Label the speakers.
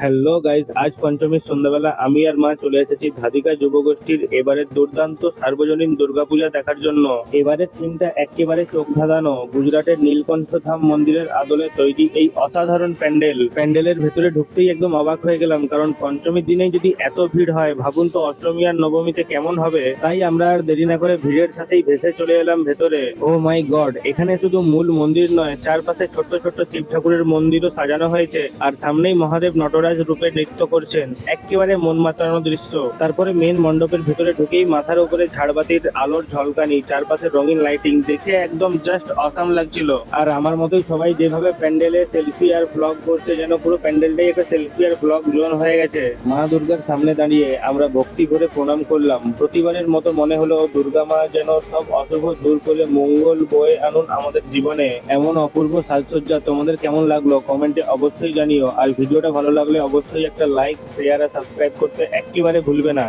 Speaker 1: Hello guys, আজ পঞ্চমীর সন্ধ্যাবেলা আমি আর মা চলে এসেছি ধাদিকা যুবগোষ্ঠীর এবারের দুর্দান্ত সার্বজনীন দুর্গাপূজা দেখার জন্য। এবারের থিমটা একেবারে চোখ ধাঁধানো। গুজরাটের নীলকণ্ঠ ধাম মন্দিরের আদলে তৈরি এই অসাধারণ প্যান্ডেলের ভেতরে ঢুকতেই একদম অবাক হয়ে গেলাম, কারণ পঞ্চমীর দিনেই যদি এত ভিড় হয়, ভাবুন তো অষ্টমী আর নবমীতে কেমন হবে। তাই আমরা আর দেরি না করে ভিড়ের সাথেই ভেসে চলে এলাম ভেতরে। ও মাই গড, এখানে শুধু মূল মন্দির নয়, চারপাশে ছোট্ট ছোট্ট শিব ঠাকুরের মন্দিরও সাজানো হয়েছে, আর সামনেই মহাদেব নটরাজ রূপে নৃত্য করছেন। একেবারে মন মাতানো দৃশ্য। তারপরে মেন মণ্ডপের ভিতরে ঢুকেই মাথার উপরে ঝাড়বাতির আলোর ঝলকানি, চারপাশে রঙিন লাইটিং দেখে একদম জাস্ট অসাম লাগছিল। আর আমার মতোই সবাই যেভাবে প্যান্ডেলে সেলফি আর ব্লগ করছে, যেন পুরো প্যান্ডেলটাই একটা সেলফি আর ব্লগ জোন হয়ে গেছে। মা দুর্গার সামনে দাঁড়িয়ে আমরা ভক্তি করে প্রণাম করলাম। প্রতিবারের মতো মনে হলো দুর্গা মা যেন সব অশুভ দূর করে মঙ্গল বয়ে আনুন আমাদের জীবনে। এমন অপূর্ব সাজসজ্জা তোমাদের কেমন লাগলো কমেন্টে অবশ্যই জানিও। আর ভিডিওটা ভালো লাগলে অবশ্যই একটা লাইক, শেয়ার আর সাবস্ক্রাইব করতে একেবারে ভুলবে না।